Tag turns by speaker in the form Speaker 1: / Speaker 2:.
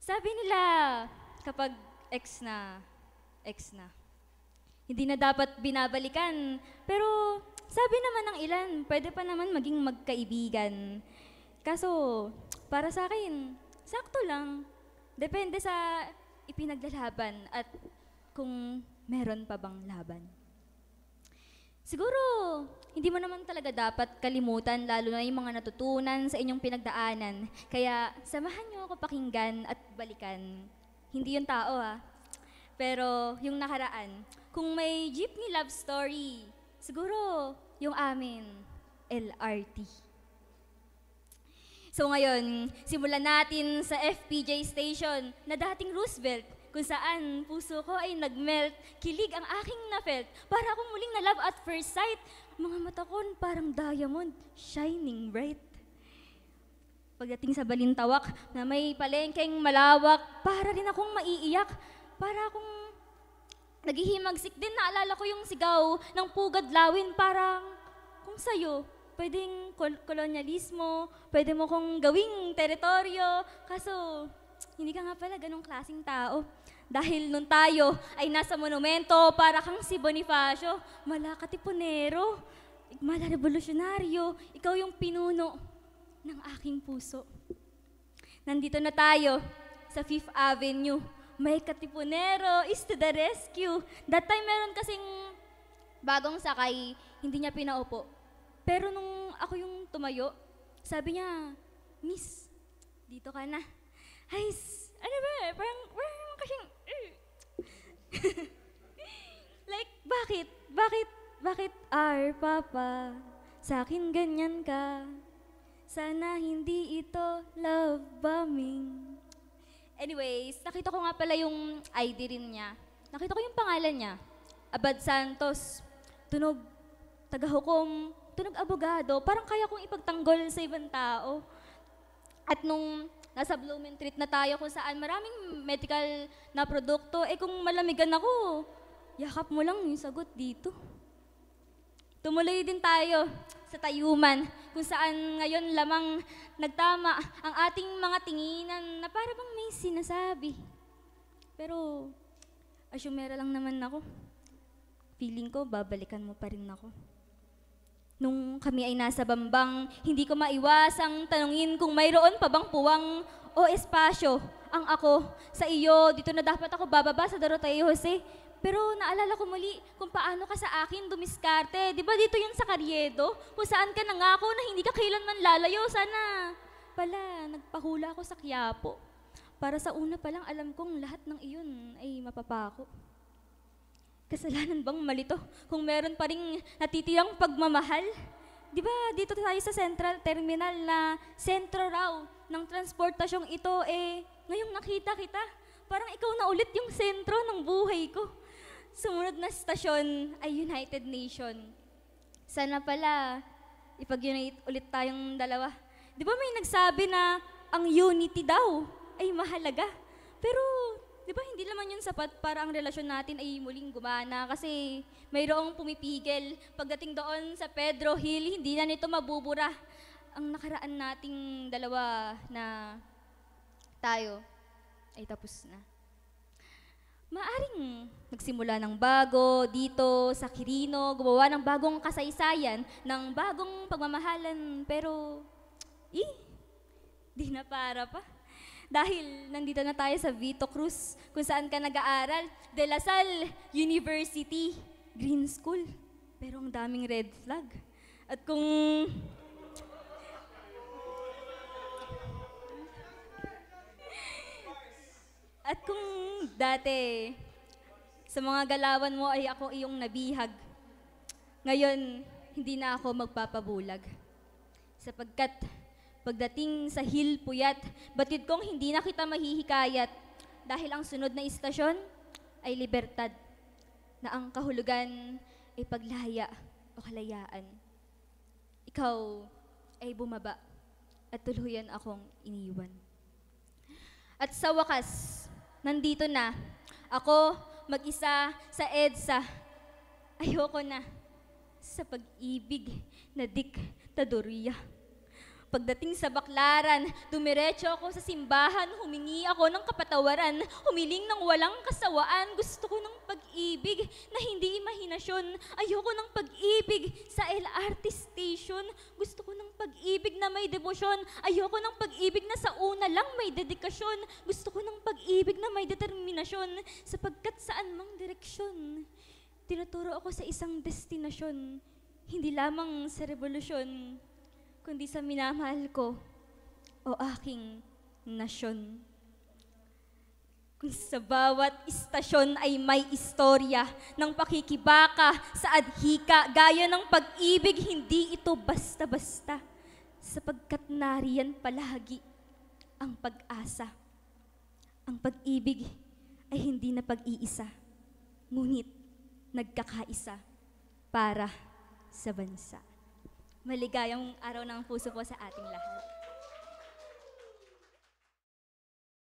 Speaker 1: Sabi nila, kapag ex na, ex na. Hindi na dapat binabalikan. Pero sabi naman ng ilan, pwede pa naman maging magkaibigan. Kaso, para sa akin, sakto lang. Depende sa ipinaglalaban at kung meron pa bang laban. Siguro, hindi mo naman talaga dapat kalimutan lalo na yung mga natutunan sa inyong pinagdaanan. Kaya samahan niyo ako pakinggan at balikan. Hindi yung tao pero yung nakaraan. Kung may jeepney love story, siguro yung amin, LRT. So ngayon, simulan natin sa FPJ station na dating Roosevelt, kung saan puso ko ay nagmelt, kilig ang aking nafelt, para akong muling na love at first sight. Mga mata ko parang diamond, shining bright. Pagdating sa Balintawak na may palengkeng malawak, para rin akong maiiyak, para akong naghihimagsik din, naalala ko yung sigaw ng pugad lawin, parang kung sa'yo, pwedeng kolonyalismo, pwede mo kong gawing teritoryo, kaso hindi ka nga pala ganong klaseng tao. Dahil nung tayo ay nasa monumento, para kang si Bonifacio, malakatipunero, mala-revolusyonaryo, ikaw yung pinuno ng aking puso. Nandito na tayo sa Fifth Avenue, may katipunero is to the rescue. That time meron kasing bagong sakay, hindi niya pinaupo. Pero nung ako yung tumayo, sabi niya, Miss, dito ka na. Ay, ano ba? Parang kasing, like, bakit? Bakit, Papa, sa akin ganyan ka? Sana hindi ito love bombing. Anyways, nakita ko nga pala yung ID rin niya. Nakita ko yung pangalan niya. Abad Santos. Tunog tagahukom, tunog abogado. Parang kaya kong ipagtanggol sa ibang tao. At nung nasa Blooming Treat na tayo kung saan maraming medical na produkto, kung malamigan ako, yakap mo lang yung sagot dito. Tumuloy din tayo sa Tayuman, kung saan ngayon lamang nagtama ang ating mga tinginan na para bang may sinasabi. Pero, asyumera lang naman ako. Feeling ko, babalikan mo pa rin ako. Nung kami ay nasa Bambang, hindi ko maiwasang tanungin kung mayroon pa bang puwang o espasyo ang ako sa iyo. Dito na dapat ako bababa sa Doroteo Jose. Pero naalala ko muli kung paano ka sa akin dumiskarte. Di ba dito yun sa Carriedo? Kung saan ka nangako na hindi ka kailanman lalayo. Sana pala nagpahula ako sa Quiapo. Para sa una pa lang alam kong lahat ng iyon ay mapapako. Kasalanan bang malito kung meron pa ring natitirang pagmamahal? Di ba dito tayo sa Central Terminal na sentro raw ng transportasyong ito, ngayong nakita kita, parang ikaw na ulit yung sentro ng buhay ko. Sumunod na stasyon ay United Nation. Sana pala ipag-unite ulit tayong dalawa. Di ba may nagsabi na ang unity daw ay mahalaga? Pero di ba hindi naman yun sapat para ang relasyon natin ay muling gumana? Kasi mayroong pumipigil. Pagdating doon sa Pedro Hill, hindi na nito mabubura ang nakaraan nating dalawa na tayo ay tapos na. Maaring magsimula ng bago dito sa Quirino, gumawa ng bagong kasaysayan, ng bagong pagmamahalan, pero di na para pa. Dahil nandito na tayo sa Vito Cruz, kung saan ka nag-aaral, De La Salle University, Green School. Pero ang daming red flag. At kung dati, sa mga galawan mo ay ako iyong nabihag, ngayon, hindi na ako magpapabulag. Sapagkat pagdating sa hill puyat, batid kong hindi na kita mahihikayat dahil ang sunod na istasyon ay libertad, na ang kahulugan ay paglaya o kalayaan. Ikaw ay bumaba at tuluyan akong iniwan. At sa wakas, nandito na ako mag-isa sa EDSA. Ayoko na sa pag-ibig na diktadorya. Pagdating sa baklaran, dumiretso ako sa simbahan, humingi ako ng kapatawaran, humiling ng walang kasawaan. Gusto ko ng pag-ibig na hindi imahinasyon. Ayoko ng pag-ibig sa LRT station. Gusto ko ng pag-ibig na may debosyon. Ayoko ng pag-ibig na sa una lang may dedikasyon. Gusto ko ng pag-ibig na may determinasyon. Sapagkat saan mang direksyon, tinuturo ako sa isang destinasyon. Hindi lamang sa revolusyon, kundi sa minamahal ko o aking nasyon. Kung sa bawat istasyon ay may istorya ng pakikibaka sa adhika, gaya ng pag-ibig, hindi ito basta-basta, sapagkat nariyan palagi ang pag-asa. Ang pag-ibig ay hindi na pag-iisa, ngunit nagkakaisa para sa bansa. Maligayang araw ng puso po sa ating lahat.